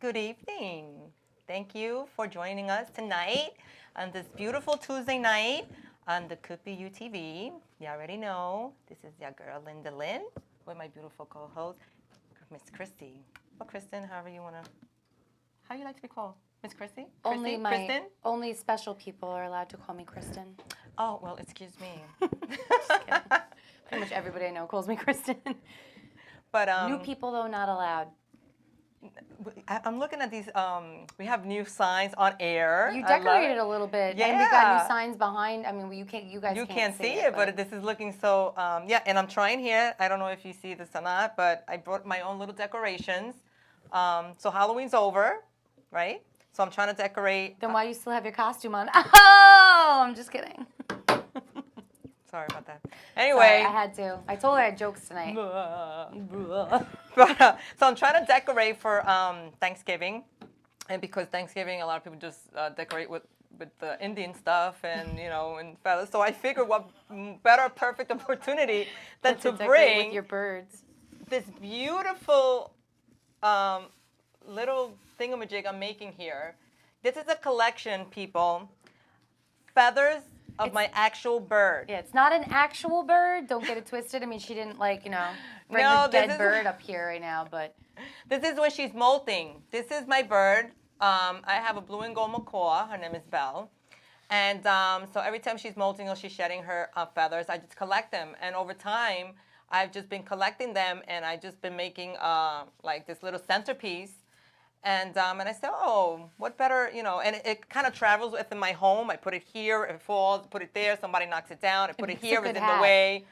good evening. Thank you for joining us tonight on this beautiful Tuesday night on the Could Be You TV. You already know, this is your girl, Linda Lynn, with my beautiful co-host, Miss Christy. Or Kristen, however you want to, how you like to be called? Miss Christy? Kristen? Only special people are allowed to call me Kristen. Oh, well, excuse me. Just kidding. Pretty much everybody I know calls me Kristen. But New people, though, not allowed. I'm looking at these, we have new signs on air. You decorated a little bit. Yeah. And we got new signs behind. I mean, you guys can't see it, but this is looking so, yeah, and I'm trying here. I don't know if you see this or not, but I brought my own little decorations. So Halloween's over, right? So I'm trying to decorate. Then why do you still have your costume on? Oh, I'm just kidding. Sorry about that. Anyway. Sorry, I had to. I told her I had jokes tonight. But, so I'm trying to decorate for Thanksgiving. And because Thanksgiving, a lot of people just decorate with the Indian stuff and, and feathers. So I figured what better perfect opportunity than to bring with your birds. This beautiful little thingamajig I'm making here. This is a collection, people. Feathers of my actual bird. Yeah, it's not an actual bird. Don't get it twisted. I mean, she didn't bring her dead bird up here right now, but. This is when she's molting. This is my bird. I have a blue and gold macaw. Her name is Belle. And so every time she's molting or she's shedding her feathers, I just collect them. And over time, I've just been collecting them, and I've just been making like this little centerpiece. And I said, oh, what better, and it kind of travels within my home. I put it here, it falls, put it there, somebody knocks it down, I put it here, it's in the way.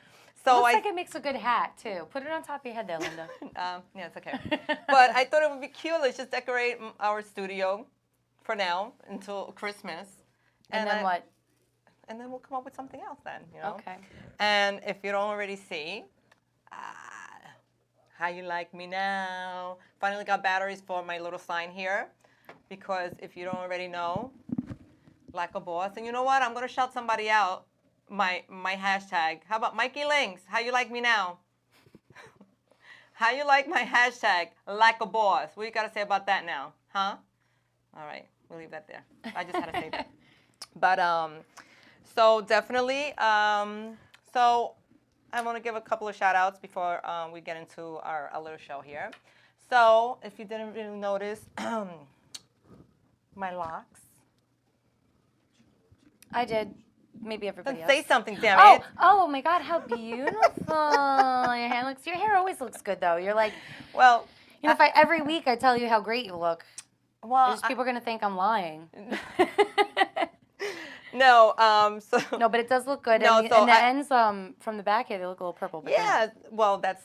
So looks like it makes a good hat, too. Put it on top of your head there, Linda. Yeah, it's okay. But I thought it would be cute. Let's just decorate our studio for now until Christmas. And then what? And then we'll come up with something else then, Okay. And if you don't already see, how you like me now? Finally got batteries for my little sign here, because if you don't already know, like a boss. And you know what? I'm gonna shout somebody out. My hashtag. How about Mikey Links? How you like me now? How you like my hashtag? Like a boss. What you gotta say about that now? Huh? All right, we'll leave that there. I just had to say that. But so definitely. So I want to give a couple of shout outs before we get into our little show here. So if you didn't really notice, my locks. I did. Maybe everybody else. Say something, damn it. Oh my God, how beautiful. Your hair always looks good, though. You're like, well, every week I tell you how great you look, well, people are going to think I'm lying. No, No, but it does look good. No, and so the ends from the back here, they look a little purple. But yeah, well, that's,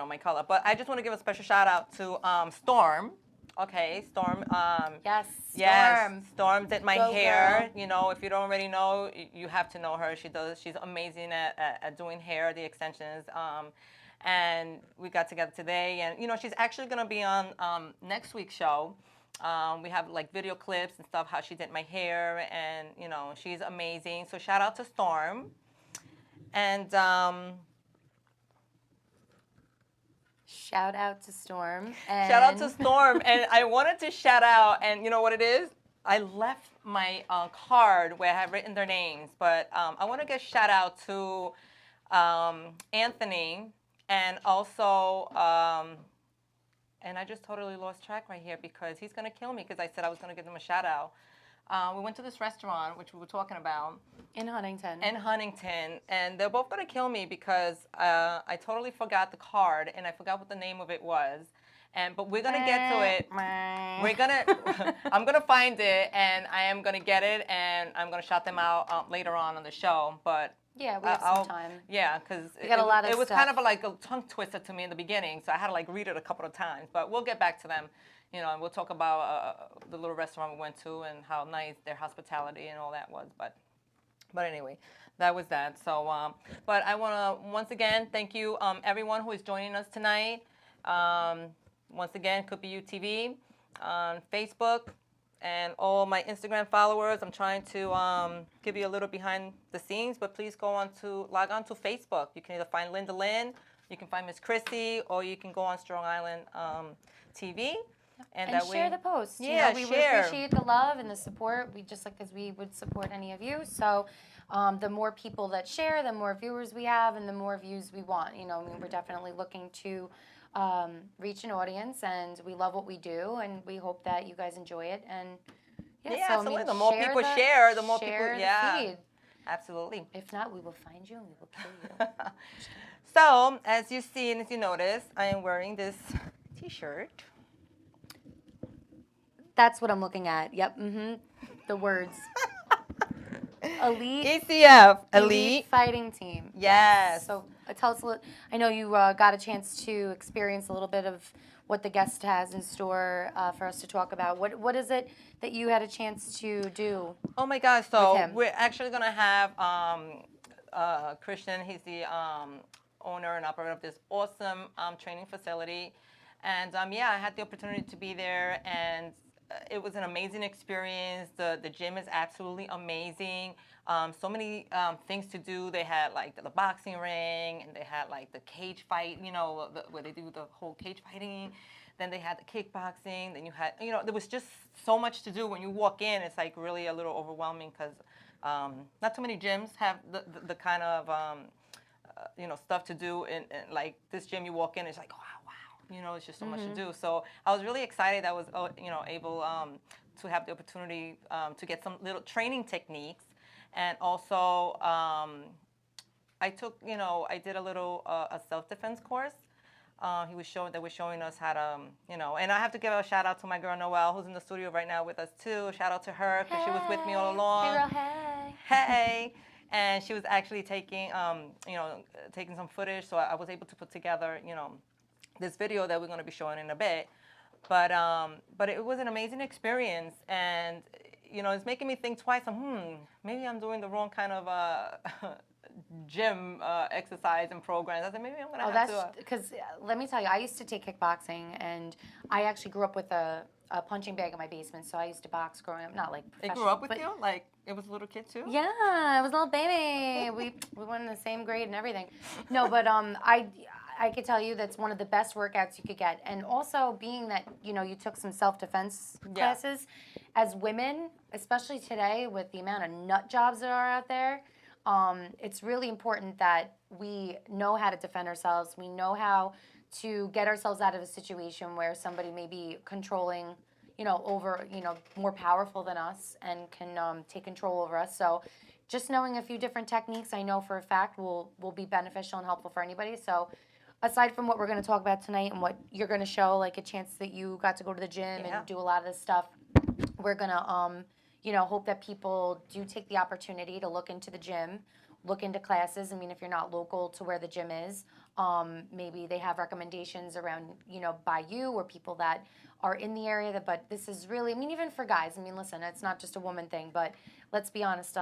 my color. But I just want to give a special shout out to Storm. Okay, Storm. Yes, Storm. Yes, Storm did my hair. Girl. If you don't already know, you have to know her. She's amazing at doing hair, the extensions. And we got together today, and she's actually gonna be on next week's show. We have like video clips and stuff, how she did my hair, and she's amazing. So shout out to Storm. And shout out to Storm. And shout out to Storm. And I wanted to shout out, and you know what it is? I left my card where I have written their names, but I want to give shout out to Anthony, and also, and I just totally lost track right here because he's going to kill me because I said I was going to give them a shout out. We went to this restaurant, which we were talking about. In Huntington. And they're both going to kill me because I totally forgot the card, and I forgot what the name of it was. But we're going to get to it. I'm going to find it, and I am going to get it, and I'm going to shout them out later on the show. But yeah, we have some time. Yeah, because it was kind of like a tongue twister to me in the beginning, so I had to read it a couple of times. But we'll get back to them, and we'll talk about the little restaurant we went to and how nice their hospitality and all that was. But anyway, that was that. So, but I want to once again thank you, everyone who is joining us tonight. Once again, Could Be You TV on Facebook. And all my Instagram followers, I'm trying to give you a little behind the scenes, but please log on to Facebook. You can either find Linda Lynn, you can find Miss Christy, or you can go on Strong Island TV. And And that share way, the post. yeah, We would share. appreciate the love and the support. We just like as we would support any of you. So the more people that share, the more viewers we have, and the more views we want. I mean, we're definitely looking to reach an audience, and we love what we do, and we hope that you guys enjoy it. And Yeah, so absolutely. I mean, The more people share, the more people, share the yeah, feed. absolutely. If not, we will find you and we will kill you. So, as you see and as you notice, I am wearing this T-shirt. That's what I'm looking at. Yep. The words. Elite. ECF, Elite. Fighting Team. Yes. So tell us a little. I know you got a chance to experience a little bit of what the guest has in store for us to talk about. What is it that you had a chance to do? Oh my gosh! So with him? we're actually gonna have Christian. He's the owner and operator of this awesome training facility, and yeah, I had the opportunity to be there, and it was an amazing experience. The gym is absolutely amazing. So many things to do. They had like the boxing ring, and they had like the cage fight, where they do the whole cage fighting. Then they had the kickboxing. Then you had, there was just so much to do. When you walk in, it's like really a little overwhelming because not too many gyms have the kind of, stuff to do. And like this gym, you walk in, it's like, wow. It's just so much to do. So I was really excited. I was, able to have the opportunity to get some little training techniques, and also I took, I did a little a self-defense course. They were showing us how to, and I have to give a shout out to my girl Noelle, who's in the studio right now with us too. Shout out to her because she was with me all along. Hey, girl, hey. Hey. And she was actually taking, taking some footage, so I was able to put together, this video that we're going to be showing in a bit. But it was an amazing experience, and it's making me think twice. Maybe I'm doing the wrong kind of gym exercise and programs. I said maybe I'm going to have to. That's because let me tell you, I used to take kickboxing, and I actually grew up with a punching bag in my basement. So I used to box growing up, not like It professional. grew up with you? Like it was a little kid too? Yeah, I was a little baby. we went in the same grade and everything. No, but I could tell you that's one of the best workouts you could get. And also being that, you took some self-defense classes, as women, especially today with the amount of nut jobs there are out there, it's really important that we know how to defend ourselves. We know how to get ourselves out of a situation where somebody may be controlling, over, more powerful than us and can take control over us. So just knowing a few different techniques, I know for a fact will be beneficial and helpful for anybody. So aside from what we're going to talk about tonight and what you're going to show, like a chance that you got to go to the gym and do a lot of this stuff, we're going to, hope that people do take the opportunity to look into the gym, look into classes. I mean, if you're not local to where the gym is, maybe they have recommendations around, by you or people that are in the area. But this is really, even for guys, listen, it's not just a woman thing, but let's be honest,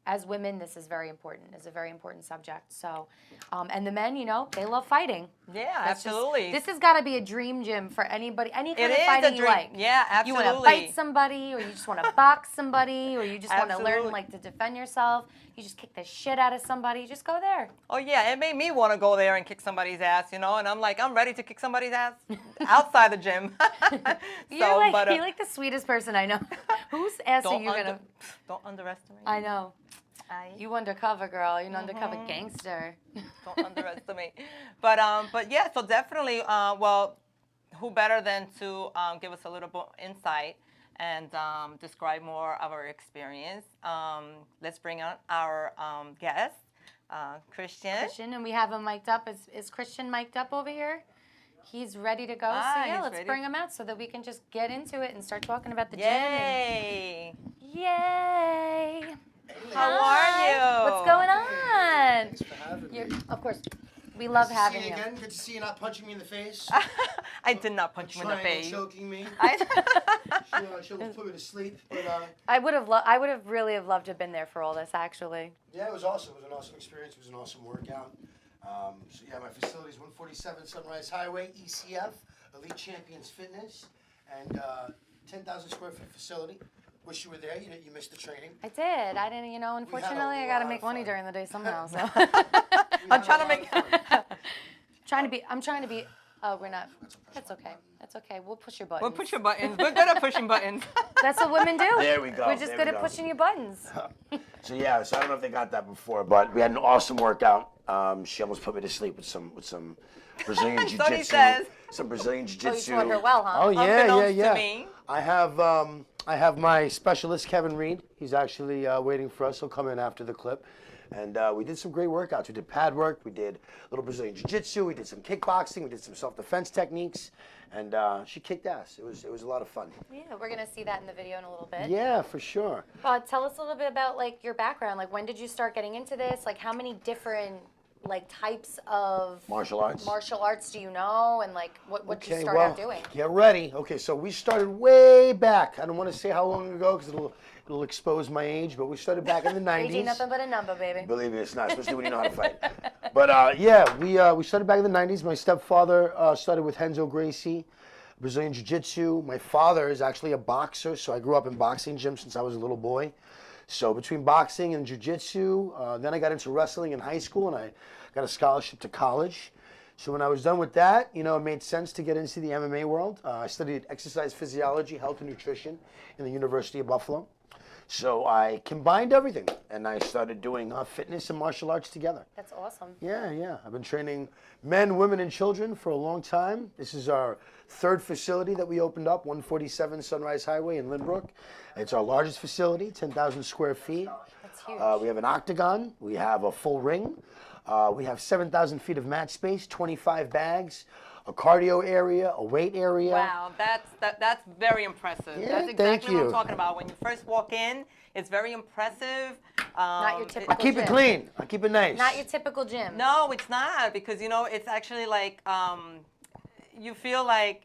as women, this is very important. It's a very important subject. So, and the men, they love fighting. Yeah, absolutely. This has got to be a dream gym for anybody, any kind of It is fighting a you dream. like. Yeah, absolutely. You want to fight somebody, or you just want to box somebody, or you just want to learn Absolutely. to defend yourself. You just kick the shit out of somebody. Just go there. Oh yeah, it made me want to go there and kick somebody's ass, and I'm like, I'm ready to kick somebody's ass outside the gym. You're like the sweetest person I know. Whose ass are you gonna? Don't underestimate. I know. You undercover girl. You're an undercover Mm-hmm. gangster. Don't underestimate. But yeah, so definitely, who better than to give us a little bit insight and describe more of our experience. Let's bring on our guest, Christian. And we have him mic'd up. Is Christian mic'd up over here? He's ready to go. Let's bring him out so that we can just get into it and start talking about the gym. Yay! Yay! How are you? What's going on? Thanks for having me. Of course, we love having See you. you again. Good to see you not punching me in the face. I did not punch you in the face. Choking me. She almost put me to sleep. But I would have really have loved to have been there for all this, actually. yeah, it was awesome. It was an awesome experience. It was an awesome workout. So yeah, my facility is 147 Sunrise Highway, ECF, Elite Champions Fitness, and 10,000 square foot facility. Wish you were there. You missed the training. I did. I didn't. Unfortunately, I got to make money during the day somehow. So I'm trying to make. I'm trying to be Oh, we're not. Forgot to push That's my okay. button. That's okay. We'll push your buttons. We'll push your buttons. We're good at pushing buttons. That's what women do. There we go, We're just there good we at go. pushing your buttons. So yeah, so I don't know if they got that before, but we had an awesome workout. She almost put me to sleep with some Brazilian That's what he jiu-jitsu. says. Some Brazilian Oh, you jiu-jitsu. taught her well, huh? Oh yeah, yeah, Unbeknownst to yeah. me. I have my specialist Kevin Reed. He's actually waiting for us. He'll come in after the clip. And we did some great workouts. We did pad work. We did a little Brazilian jiu-jitsu. We did some kickboxing. We did some self-defense techniques. And she kicked ass. It was a lot of fun. Yeah, we're gonna see that in the video in a little bit. Yeah, for sure. Tell us a little bit about like your background. Like, when did you start getting into this? Like, how many different like types of Martial arts? martial arts do you know? And like, what did you start well, out doing? get ready. Okay, so we started way back. I don't want to say how long ago because it'll expose my age, but we started back in the 90s. Age ain't nothing but a number, baby. Believe me, it's not, especially when you know how to fight. But yeah, we started back in the 90s. My stepfather started with Renzo Gracie, Brazilian Jiu-Jitsu. My father is actually a boxer, so I grew up in boxing gym since I was a little boy. So between boxing and jiu-jitsu, then I got into wrestling in high school, and I got a scholarship to college. So when I was done with that, you know, it made sense to get into the MMA world. I studied exercise physiology, health and nutrition in the University of Buffalo. So I combined everything, and I started doing fitness and martial arts together. That's awesome. Yeah, yeah. I've been training men, women, and children for a long time. This is our third facility that we opened up, 147 Sunrise Highway in Lynbrook. It's our largest facility, 10,000 square feet. That's huge. We have an octagon. We have a full ring. We have 7,000 feet of mat space, 25 bags, a cardio area, a weight area. Wow, that's very impressive. Yeah, That's thank exactly what I'm you. talking about. When you first walk in, it's very impressive. Not your typical I keep it gym. clean. I keep it nice. Not your typical gym. No, it's not, because you know it's actually like you feel like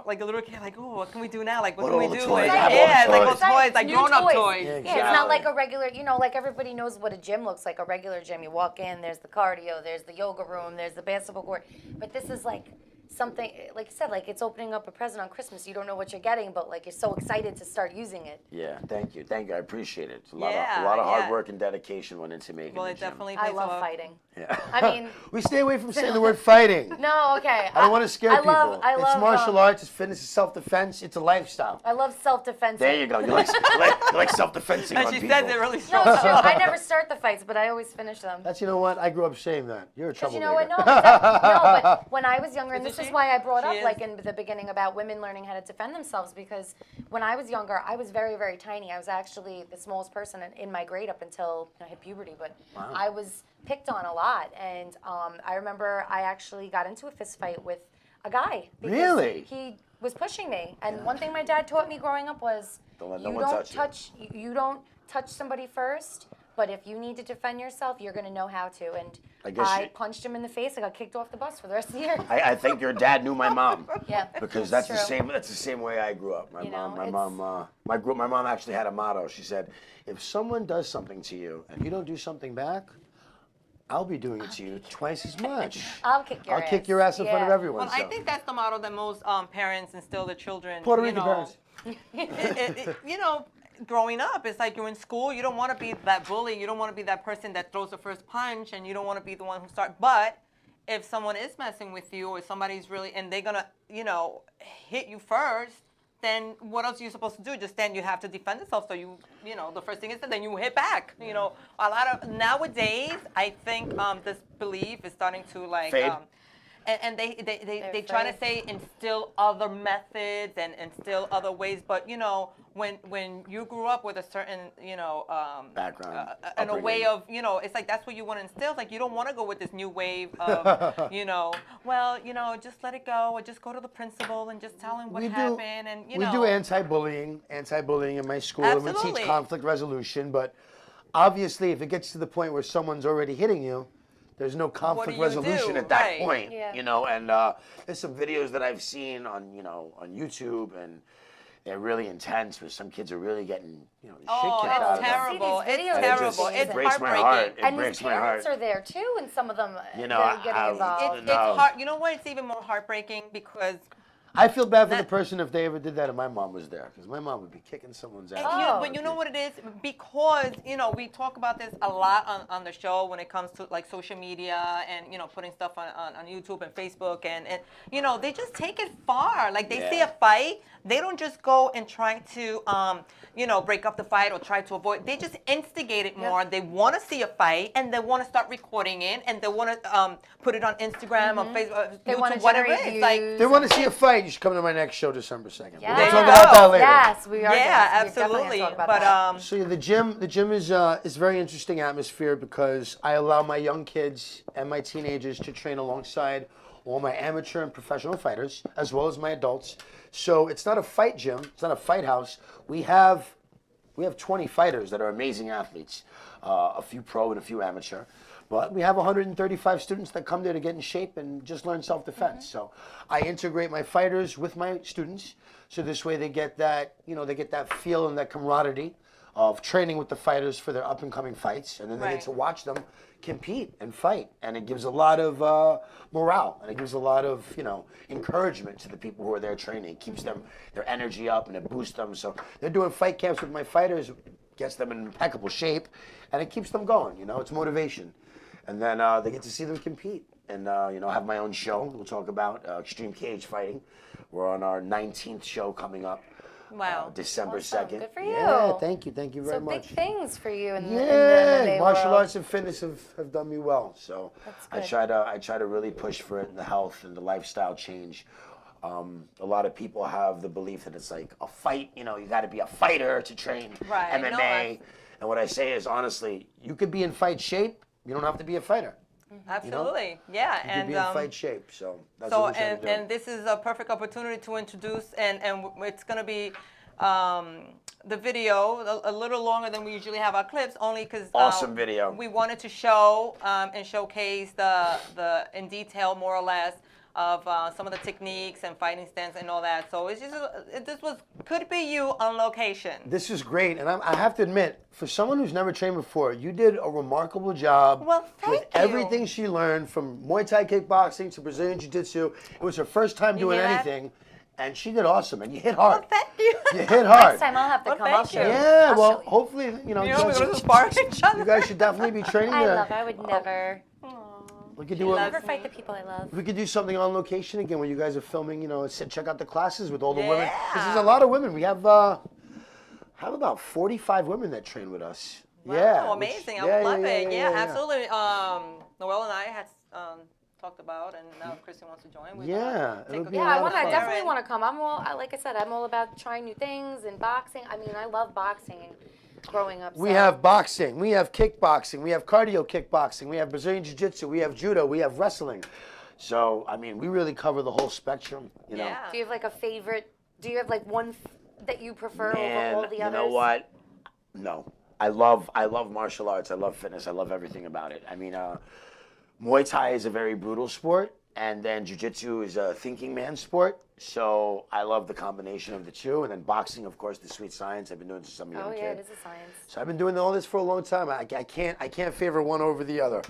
a little kid, like, oh, what can we do now? Like, what What can we all the do? toys? Like, I have all yeah, the like toys. those toys, like New grown-up toys. toys. Yeah, Yeah, it's not like exactly. a regular, you know, like everybody knows what a gym looks like, a regular gym. You walk in, there's the cardio, there's the yoga room, there's the basketball court. But this is like something, like you said, like it's opening up a present on Christmas. You don't know what you're getting, but like you're so excited to start using it. Yeah, thank you. Thank you. I appreciate it. It's a Yeah, lot of hard yeah. work and dedication went into making Well, the it gym. definitely I pays love off. fighting. Yeah. I mean- we stay away from saying the word fighting. No, okay. I don't want to scare I people. love, It's martial arts, it's fitness, it's self-defense, it's a lifestyle. I love self-defense. There you go. You like self-defensing And on she people. says it really No, strong. it's true. I never start the fights, but I always finish them. That's, you know what? I grew up saying that. You're a Because you troublemaker. know what? No, but when I was younger, and Isn't this is she? why I brought She up, is. like in the beginning, about women learning how to defend themselves, because when I was younger, I was very, very tiny. I was actually the smallest person in my grade up until I hit puberty, but I was picked on a lot. And I remember I actually got into a fist fight with a guy. Because Really? He was pushing me. And one thing my dad taught me growing up was Don't let no you one don't touch you. you don't touch somebody first, but if you need to defend yourself, you're going to know how to. And I guess I you- punched him in the face. I got kicked off the bus for the rest of the year. I think your dad knew my mom. Yeah, Because that's that's the true. same. That's the same way I grew up. My You know, mom. My mom actually had a motto. She said, "If someone does something to you and you don't do something back, I'll be doing it to you twice as much. I'll kick your I'll ass. kick your ass in front of Yeah. everyone." Well, I so. think that's the model that most parents instill their children. Puerto you Rican know, parents. you know, growing up, it's like you're in school. You don't want to be that bully. You don't want to be that person that throws the first punch, and you don't want to be the one who starts. But if someone is messing with you, or somebody's really, and they're gonna, you know, hit you first, then what else are you supposed to do? Just stand. You have to defend yourself. So you know, the first thing is that then you hit back. You know, a lot of nowadays, I think this belief is starting to like. Fade. And they try to afraid. say instill other methods and instill other ways, but you know when you grew up with a certain Background, and a way upbringing. of it's like that's what you want to instill. Like you don't want to go with this new wave of just let it go or just go to the principal and just tell him what happened and we do anti-bullying in my school, and we Absolutely. teach conflict resolution. But obviously, if it gets to the point where someone's already hitting you, there's no conflict you resolution do? at that Right. point. Yeah. You know, and there's some videos that I've seen on YouTube, and they're really intense. Where some kids are really getting shit Oh, kicked out it's of them. terrible. See these It's videos. And it just- terrible. it It's breaks my heartbreaking. heart. It And breaks these my parents heart. are there too, and some of them You know, they're getting I- involved. It's No. hard. You know what? It's even more heartbreaking because I feel bad for the person if they ever did that and my mom was there, because my mom would be kicking someone's ass. But you know what it is? Because, we talk about this a lot on the show when it comes to like social media and, putting stuff on YouTube and Facebook and they just take it far. Like they see a fight, they don't just go and try to, break up the fight or try to avoid. They just instigate it more. They want to see a fight and they want to start recording it and they want to put it on Instagram or Facebook, They YouTube, whatever it is. Like, If they want to see a fight, you should come to my next show December 2nd. Yeah. We'll talk about that later. Yes, we are. yeah, We're definitely absolutely. gonna talk about But that. So yeah, the gym is very interesting atmosphere because I allow my young kids and my teenagers to train alongside all my amateur and professional fighters, as well as my adults. So it's not a fight gym, it's not a fight house. We have 20 fighters that are amazing athletes, a few pro and a few amateur. But we have 135 students that come there to get in shape and just learn self-defense. So I integrate my fighters with my students. So this way they get that, they get that feel and that camaraderie of training with the fighters for their up-and-coming fights. And then they get to watch them compete and fight. And it gives a lot of morale. And it gives a lot of, encouragement to the people who are there training. It keeps their energy up and it boosts them. So they're doing fight camps with my fighters, gets them in impeccable shape. And it keeps them going, it's motivation. And then they get to see them compete. And, have my own show. We'll talk about Extreme Cage Fighting. We're on our 19th show coming up. wow. December Awesome. 2nd. Good for you. Yeah, thank you very So much. big things for you in the Yeah, MMA martial world. arts and fitness have done me well. So I good. try to really push for it in the health and the lifestyle change. A lot of people have the belief that it's like a fight, you got to be a fighter to train Right. MMA. No, and what I say is, honestly, you could be in fight shape. You don't have to be a fighter. Absolutely. Yeah. You And could be in fight shape. So that's so what we're trying to do. and this is a perfect opportunity to introduce and it's going to be the video a little longer than we usually have our clips, only because Awesome video. we wanted to show and showcase the in detail more or less of some of the techniques and fighting stance and all that. So it's just could be you on location. This is great, and I have to admit, for someone who's never trained before, you did a remarkable job Well, thank with you. everything she learned, from Muay Thai kickboxing to Brazilian Jiu-Jitsu. It was her first time doing hear that? anything, and she did awesome, and you hit hard. Thank you. You hit hard. Next time I'll have to Well, come. thank I'll show you. you. Yeah, I'll well, show you. hopefully, You know, we're going to spar each other. you guys should definitely be training I there. love. I would never, We could do never fight the people I love. we could do something on location again where you guys are filming. Check out the classes with all the women. Because there's a Yeah. lot of women. We have about 45 women that train with us. Yeah. Oh, which- amazing. I would love it. Yeah, yeah. absolutely. Noelle and I had talked about, and now if Chrissy wants to join, we Yeah, it'll be a Yeah, lot I of want. I fun. definitely want to come. Like I said, I'm all about trying new things and boxing. I mean, I love boxing. Growing up, We so- have boxing, we have kickboxing, we have cardio kickboxing, we have Brazilian Jiu-Jitsu, we have judo, we have wrestling. So, I mean, we really cover the whole spectrum, Yeah. Do you have like a favorite? Do you have like one that you prefer Man, over all the you others? know what? No. I love martial arts. I love fitness. I love everything about it. I mean, Muay Thai is a very brutal sport, and then Jiu-Jitsu is a thinking man's sport. So I love the combination of the two. And then boxing, of course, the sweet science. I've been doing since I'm a young Oh kid. yeah, it is a science. So I've been doing all this for a long time. I can't favor one over the other.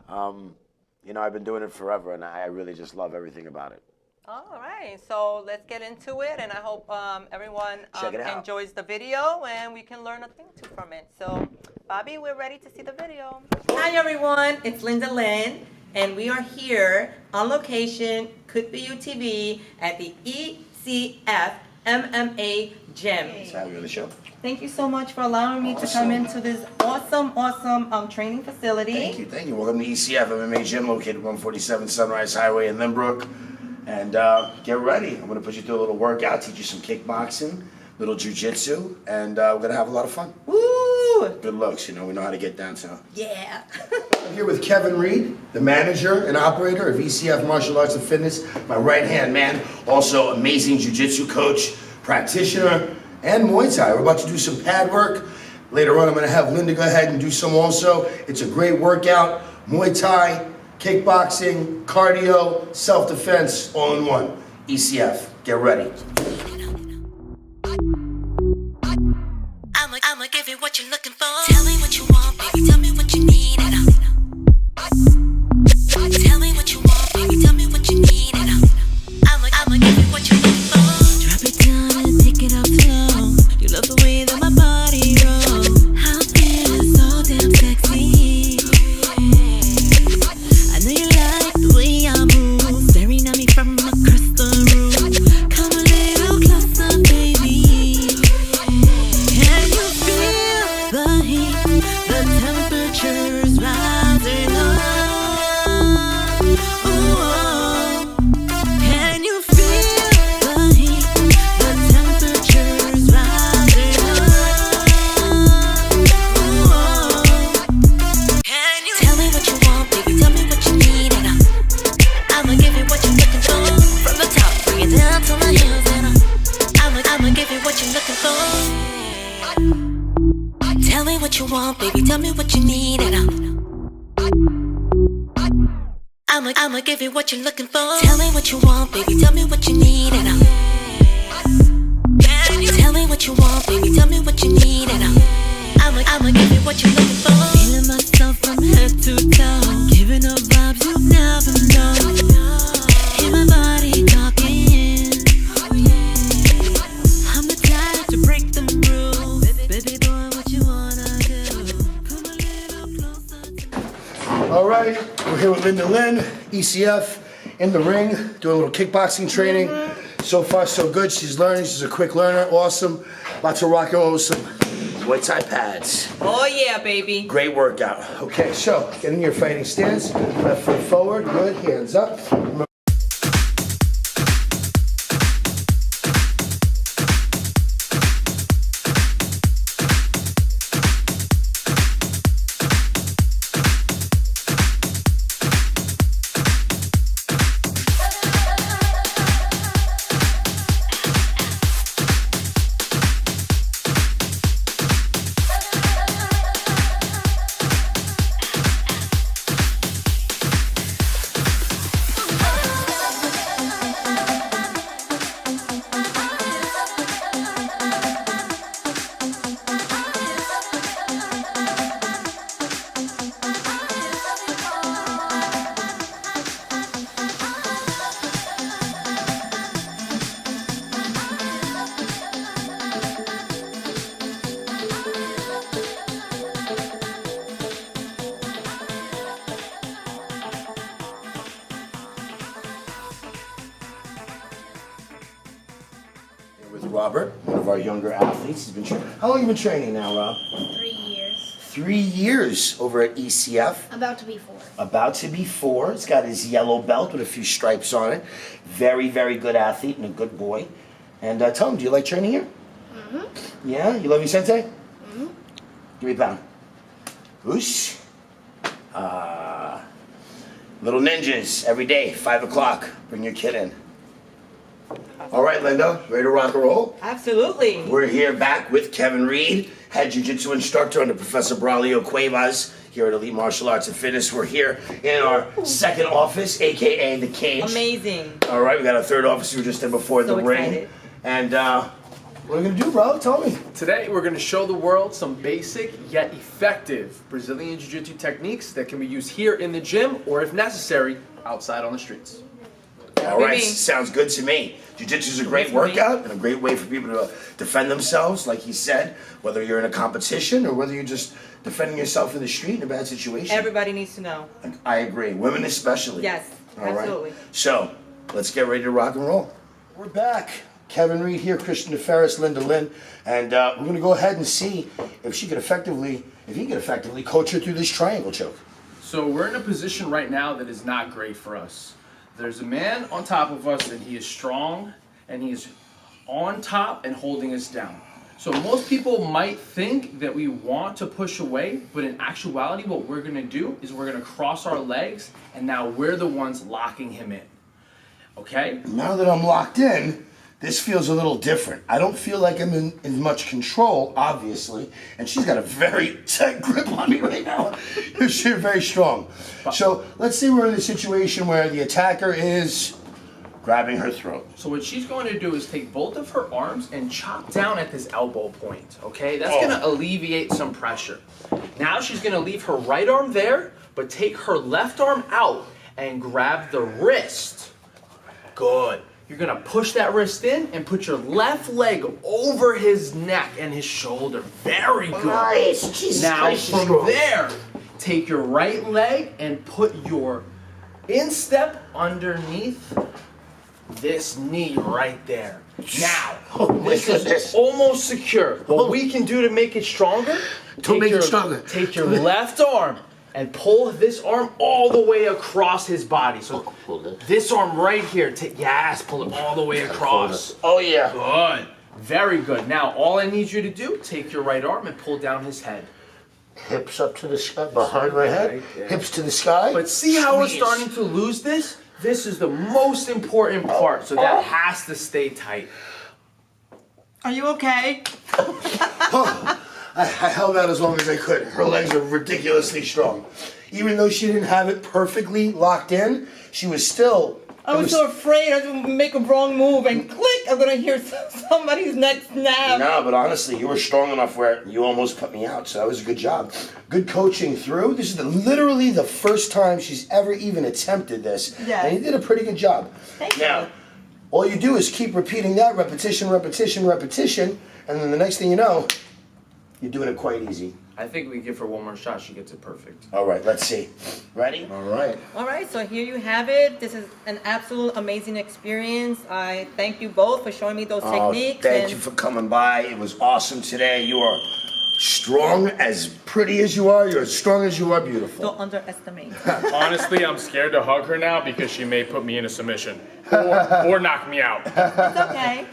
I've been doing it forever, and I really just love everything about it. All right, so let's get into it, and I hope everyone Check it out. enjoys the video, and we can learn a thing or two from it. So, Bobby, we're ready to see the video. Hi, everyone. It's Linda Lynn, and we are here on location, Could Be You TV, at the ECF MMA Gym. That's how we on the show. Thank you so much for allowing me to come into this awesome training facility. Thank you. Welcome to ECF MMA Gym, located 147 Sunrise Highway in Lynbrook. And get ready. I'm going to put you through a little workout, teach you some kickboxing, little jiu-jitsu, and we're going to have a lot of fun. Woo! Good looks, we know how to get down to. Yeah. I'm here with Kevin Reed, the manager and operator of ECF Martial Arts and Fitness, my right-hand man, also amazing jiu-jitsu coach, practitioner, and Muay Thai. We're about to do some pad work. Later on, I'm going to have Linda go ahead and do some also. It's a great workout. Muay Thai, kickboxing, cardio, self-defense, all in one. ECF, get ready. I'ma give you what you're looking for. Tell me what you want, baby. Tell me what you need. And tell me what you want, baby. Tell me what you need. And I'ma give you what you're looking for. tell me what you need and I'ma give you what you're looking for. Tell me what you want, baby, tell me what you need and tell me what you want, baby, tell me what you need and I'ma give you what you're looking for. Feeling myself from head to toe, giving up vibes you never know. Hear my body talking. I'm the type to break the rules. Baby boy, what you wanna do? Come a little closer. All right, we're here with Linda Lynn, ECF, in the ring, doing a little kickboxing training. So far, so good. She's learning. She's a quick learner. Awesome. Lots of rock and roll with some Muay Thai pads. Oh yeah, baby. Great workout. Okay, so get in your fighting stance. Left foot forward. Good. Hands up. With Robert, one of our younger athletes. He's been training. How long have you been training now, Rob? 3 years. 3 years over at ECF. About to be 4. About to be 4. He's got his yellow belt with a few stripes on it. Very, very good athlete and a good boy. And tell him, do you like training here? Mm-hmm. Yeah? You love your sensei? Mm-hmm. Give me a pound. Whoosh. Little ninjas every day, 5 o'clock. Bring your kid in. All right, Linda, ready to rock and roll? Absolutely. We're here back with Kevin Reed, head jiu-jitsu instructor under Professor Braulio Cuevas here at Elite Martial Arts and Fitness. We're here in our second office, AKA The Cage. Amazing. All right, we got our third office we were just in before So the ring. excited. And what are we gonna do, bro? Tell me. Today, we're going to show the world some basic yet effective Brazilian Jiu-Jitsu techniques that can be used here in the gym or, if necessary, outside on the streets. All right, me. sounds good to me. Jiu-Jitsu is a great Good for me. workout and a great way for people to defend themselves, like he said, whether you're in a competition or whether you're just defending yourself in the street in a bad situation. Everybody needs to know. I agree. Women especially. Yes, All right. absolutely. So, let's get ready to rock and roll. We're back. Kevin Reed here, Christian DeFerris, Linda Lynn, and we're going to go ahead and see if he could effectively coach her through this triangle choke. So we're in a position right now that is not great for us. There's a man on top of us, and he is strong, and he is on top and holding us down. So most people might think that we want to push away, but in actuality, what we're going to do is we're going to cross our legs, and now we're the ones locking him in. Okay? Now that I'm locked in, this feels a little different. I don't feel like I'm in as much control, obviously, and she's got a very tight grip on me right now. She's very strong. So let's say we're in a situation where the attacker is grabbing her throat. So what she's going to do is take both of her arms and chop down at this elbow point, okay? That's going to alleviate some pressure. Now she's going to leave her right arm there, but take her left arm out and grab the wrist. Good. You're going to push that wrist in and put your left leg over his neck and his shoulder. Very good. Nice. Jesus Now Christ, she's from strong. there, take your right leg and put your instep underneath this knee right there. Now, Oh my this goodness. is almost secure. What we can do to make it stronger, take your left arm and pull this arm all the way across his body. So this arm right here, yes, pull it all the way across. Oh yeah. Good. Very good. Now, all I need you to do, take your right arm and pull down his head. Hips up to the sky, behind my head. Right there. Hips to the sky. But see how we're Squeeze. starting to lose this? This is the most important part, so that has to stay tight. Are you okay? I held out as long as I could. Her legs are ridiculously strong. Even though she didn't have it perfectly locked in, she was still... I was so afraid I was going to make a wrong move and click, I'm going to hear somebody's neck snap. No, but honestly, you were strong enough where you almost put me out, so that was a good job. Good coaching through. This is literally the first time she's ever even attempted this. Yeah. And you did a pretty good job. Thank now, you. all you do is keep repeating that, repetition, repetition, repetition, and then the next thing you know, you're doing it quite easy. I think we give her one more shot. She gets it perfect. All right, let's see. Ready? All right. All right, so here you have it. This is an absolute amazing experience. I thank you both for showing me those techniques. Thank you for coming by. It was awesome today. You are strong, as pretty as you are. You're as strong as you are beautiful. Don't underestimate. Honestly, I'm scared to hug her now because she may put me in a submission or knock me out. It's okay.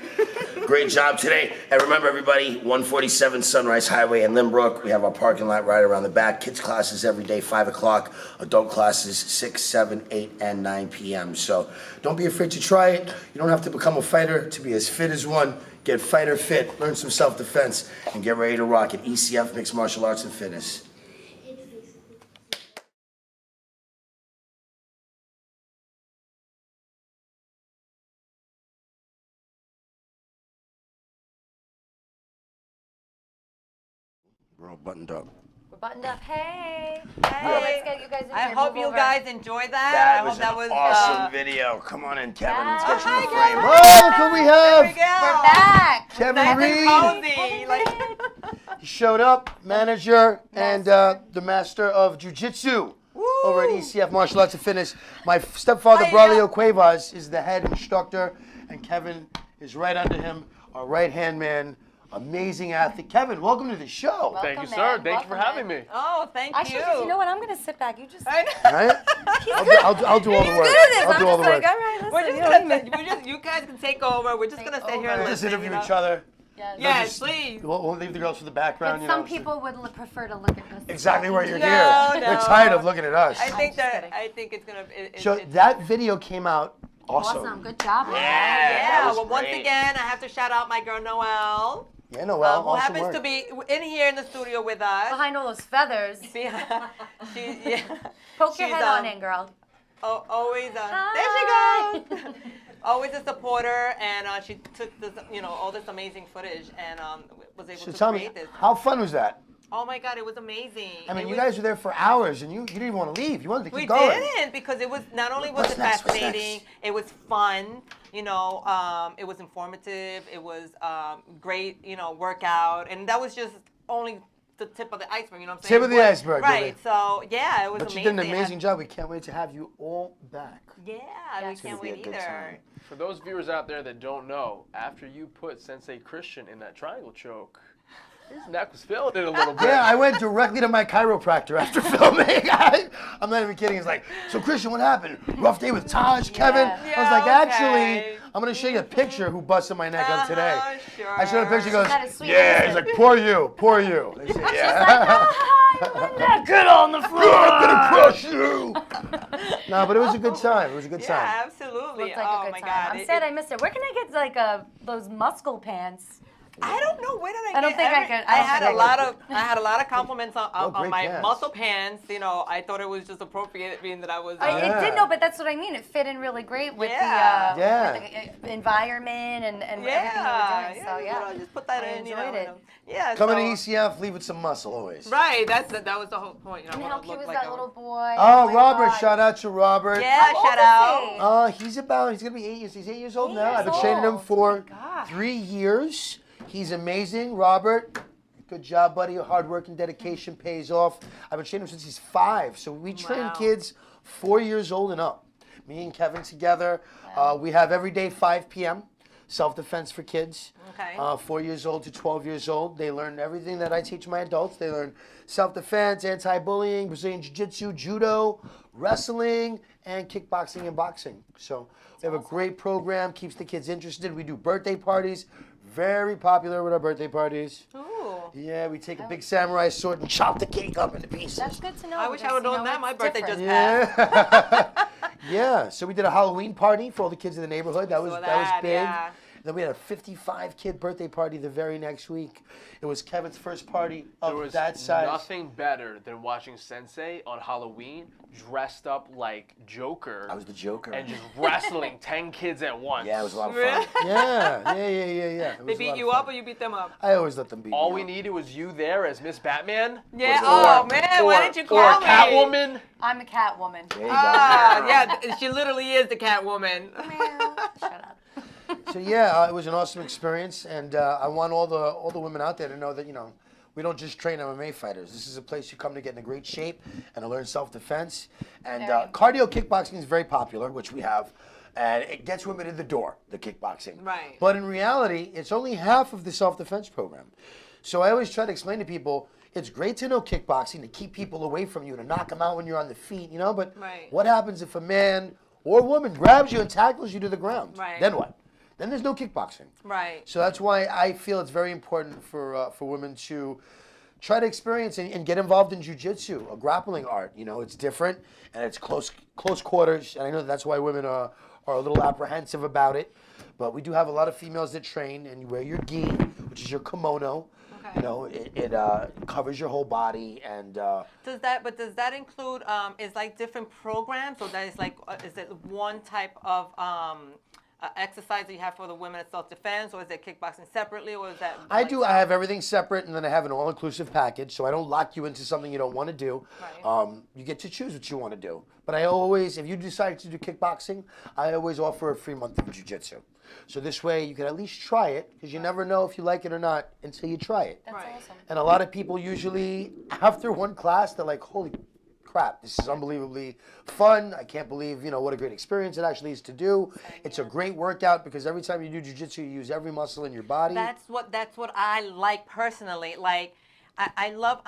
Great job today. And remember, everybody, 147 Sunrise Highway in Lynbrook. We have our parking lot right around the back. Kids classes every day, 5 o'clock. Adult classes, 6, 7, 8, and 9 p.m. So don't be afraid to try it. You don't have to become a fighter to be as fit as one. Get fighter fit, learn some self-defense, and get ready to rock at ECF Mixed Martial Arts and Fitness. We're all buttoned up. We're buttoned up. Hey. Hey. Let's get you guys in I here. hope Move you over. guys enjoyed that. That I was hope that an was awesome video. Come on in, Kevin. Let's get you in the Hi, frame. Kevin. Oh, look who we There we have. go. We're back. Kevin Nice Reed. and cozy. Like, He showed up, manager and the master of jiu-jitsu over at ECF Martial Arts and Fitness. My stepfather, Hiya. Braulio Cuevas, is the head instructor, and Kevin is right under him, our right-hand man, amazing athlete. Kevin, welcome to the show. Welcome, Thank you, man. sir. Thank you for Welcome, having man. me. oh, thank I should you. just, you know what? I'm gonna sit back. You just. I know. All right? I'll do all the work. Good at this. I'll I'm do all just the like, work. all right, listen. We're just you know what I gonna, mean? we're just, you guys can take over. We're just gonna sit here and over. listen. Just interview you know? each other. Yes. Yes, please. We'll leave the girls for the background. But you know, some people would prefer to look at us. exactly why you're No, here. no. They're tired of looking at us. I think just that kidding. I think it's gonna. So it's, that video came out awesome. Awesome. Good job. man. that yeah. was Well, once great. again, I have to shout out my girl Noelle, Yeah, Noelle, who awesome happens work. to be in here in the studio with us. Behind all those feathers. She, yeah. Poke your She's, head on in, girl. Always, Hi. there she goes. Always a supporter, and she took this, all this amazing footage, and was able So to tell me, create this. how fun was that? Oh my God, it was amazing. I mean, It you was- guys were there for hours, and you didn't even want to leave. You wanted to keep We going. didn't, because it was not only was What's it next? What's fascinating, next? it was fun. It was informative. It was great, workout, and that was just only the tip of the iceberg. You know what I'm saying? Tip of the iceberg, Right. baby. So yeah, it was But you amazing. did an amazing job. We can't wait to have you all back. Yeah, Yeah, we it's can't gonna be wait a good either. time. For those viewers out there that don't know, after you put Sensei Christian in that triangle choke, his neck was feeling it a little bit. Yeah, I went directly to my chiropractor after filming. I'm not even kidding. He's like, so Christian, what happened? Rough day with Taj, Kevin? I was like, Yeah, actually, okay. I'm going to show you a picture who busted my neck up today. Sure. I showed a picture. He goes, Got a sweet yeah. He's accent. like, poor you, poor you. I said, yeah. Good on the floor. I'm going to crush you. No, but it was a good time. It was a good time. Yeah, absolutely. Looked like oh a good my time. God. I'm sad I missed it. Where can I get like those muscle pants? I don't know where did I I don't get think I every- could- I I don't had think a I lot could. of I had a lot of compliments on great my pants. muscle pants. I thought it was just appropriate, being that I was. It Yeah. did, no, but that's what I mean. It fit in really great with Yeah. with the environment and everything you were doing. So yeah, just put that I in. enjoyed it. Yeah. Coming so, to ECF, leave with some muscle always. Right. That was the whole point. And I how wanna cute look was like that a- little boy? Oh, my Robert, God. shout out to Robert. Yeah. How old Shout is out. he? He's going to be 8 years. He's 8 years old 8 now. I've been years training him old. for Oh my God. 3 years. He's amazing. Robert, good job, buddy. Your hard work and dedication pays off. I've been training him since he's 5. So we train Wow. kids 4 years old and up. Me and Kevin together. We have every day 5 p.m. self-defense for kids. Okay. 4 years old to 12 years old. They learn everything that I teach my adults. They learn self-defense, anti-bullying, Brazilian jiu-jitsu, judo, wrestling, and kickboxing and boxing. So we have a great program, keeps the kids interested. We do birthday parties, very popular with our birthday parties. Ooh. Yeah, we take a big samurai sword and chop the cake up into pieces. That's good to know. I wish I because, would have you known know, that. My it's birthday different. just passed. Yeah. Yeah. So we did a Halloween party for all the kids in the neighborhood. That was Saw that was that, big. yeah. Then we had a 55-kid birthday party the very next week. It was Kevin's first party of There was that size. nothing better than watching Sensei on Halloween dressed up like Joker I was the Joker. and just wrestling 10 kids at once. Yeah, it was a lot of fun. Really? Yeah. It They was a lot beat of you fun. up or you beat them up? I always let them beat All me we up. needed was you there as Miss Batman. Yeah. Or- Oh man, why didn't you call or me? Catwoman. I'm a cat woman. There you go. Yeah, she literally is the Catwoman. Shut up. So yeah, it was an awesome experience, and I want all the women out there to know that we don't just train MMA fighters. This is a place you come to get in a great shape and to learn self-defense. And Very cardio kickboxing is very popular, which we have, and it gets women in the door, the kickboxing. Right. But in reality, it's only half of the self-defense program. So I always try to explain to people, it's great to know kickboxing to keep people away from you, to knock them out when you're on the feet, but Right. what happens if a man or woman grabs you and tackles you to the ground? Right. Then what? Then there's no kickboxing. Right. So that's why I feel it's very important for women to try to experience and get involved in jiu-jitsu, a grappling art. It's different and it's close quarters. And I know that's why women are a little apprehensive about it. But we do have a lot of females that train, and you wear your gi, which is your kimono. Okay. It covers your whole body, and Does that include is like different programs, or that is like is it one type of exercise that you have for the women at self-defense, or is it kickboxing separately, or is that? I have everything separate, and then I have an all-inclusive package, so I don't lock you into something you don't want to do. Right. You get to choose what you want to do. But I always, if you decide to do kickboxing, I always offer a free month of jiu-jitsu. So this way you can at least try it, because you never know if you like it or not until you try it. That's Right. awesome. And a lot of people usually, after one class, they're like, holy crap, this is unbelievably fun. I can't believe, what a great experience it actually is to do. It's a great workout, because every time you do jiu-jitsu, you use every muscle in your body. That's what I like personally. Like I love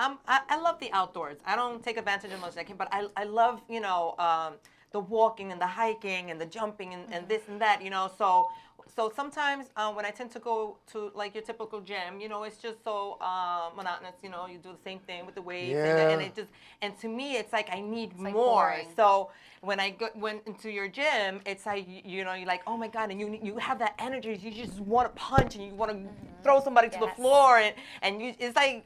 the outdoors. I don't take advantage of much I can, but I love the walking and the hiking and the jumping and this and that. So sometimes when I tend to go to like your typical gym, it's just so monotonous. You do the same thing with the weights, and it just, and to me it's like I need like more. boring. So when I went into your gym, it's like you're like, oh my god, and you have that energy. You just want to punch and you want to throw somebody to the Yes. floor, and it's like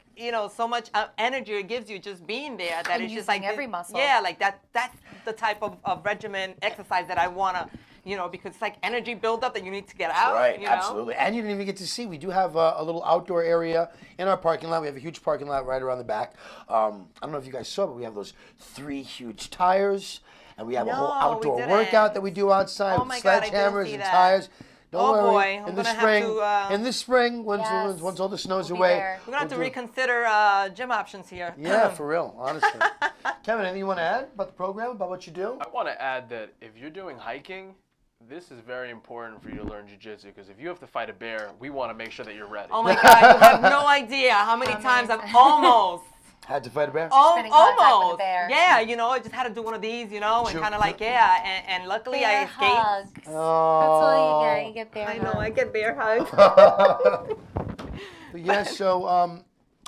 so much energy it gives you just being there that And it's just using like every muscle. Yeah, like that's the type of regimen exercise that I wanna. Because it's like energy buildup that you need to get out. Right, absolutely. And you didn't even get to see. We do have a little outdoor area in our parking lot. We have a huge parking lot right around the back. I don't know if you guys saw, but we have those 3 huge tires, and we have a whole No, we outdoor didn't. workout that we do outside Oh with my God, I didn't sledgehammers see and that. tires. Don't Oh worry. boy, I'm in the gonna have spring, to, in the spring, once Yes. all the snow's We'll be away, there. We're gonna have to we'll do- reconsider gym options here. Yeah, for real, honestly. Kevin, anything you want to add about the program, about what you do? I want to add that if you're doing hiking, this is very important for you to learn jiu-jitsu, because if you have to fight a bear, we want to make sure that you're ready. Oh my god, you have no idea how many times I've almost. Had to fight a bear? Been in contact with the Almost. bear. Yeah, I just had to do one of these, and kind of like, and luckily I Bear escaped. hugs. That's Oh. all you get. You get bear I hugs. know, I get bear hugs. Yeah, so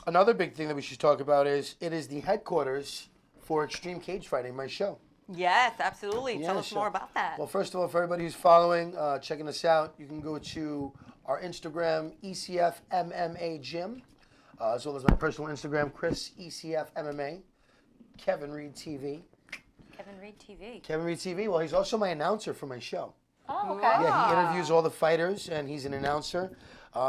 another big thing that we should talk about is it is the headquarters for Extreme Cage Fighting, my show. Yes, absolutely. Yeah, Tell us sure. more about that. Well, first of all, for everybody who's following, checking us out, you can go to our Instagram, ECF MMA Gym, as well as my personal Instagram, Chris ECF MMA, Kevin Reed TV. Kevin Reed TV. Kevin Reed TV, well, he's also my announcer for my show. Oh, okay. Yeah, he interviews all the fighters, and he's an announcer.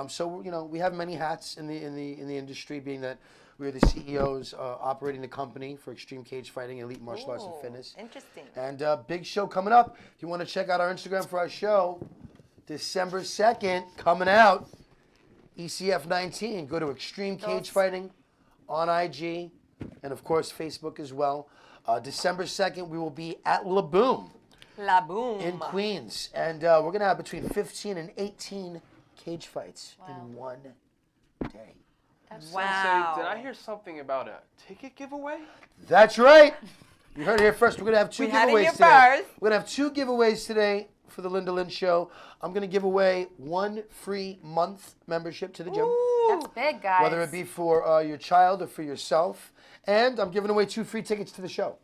So we have many hats in the industry, being that we're the CEOs operating the company for Extreme Cage Fighting, Elite Martial Arts and Ooh, Fitness. Interesting. And big show coming up. If you want to check out our Instagram for our show, December 2nd, coming out, ECF 19. Go to Extreme Cage Fighting on IG, and of course Facebook as well. December 2nd, we will be at La Boom La Boom. in Queens, and we're going to have between 15 and 18 cage fights in one day. Wow. Sensei, did I hear something about a ticket giveaway? That's right. You heard it here first. We're going to have 2 We had it giveaways here today. first. We're going to have 2 giveaways today for the Linda Lynn Show. I'm going to give away 1 free month membership to the gym, That's big, guys. whether it be for your child or for yourself. And I'm giving away 2 free tickets to the show.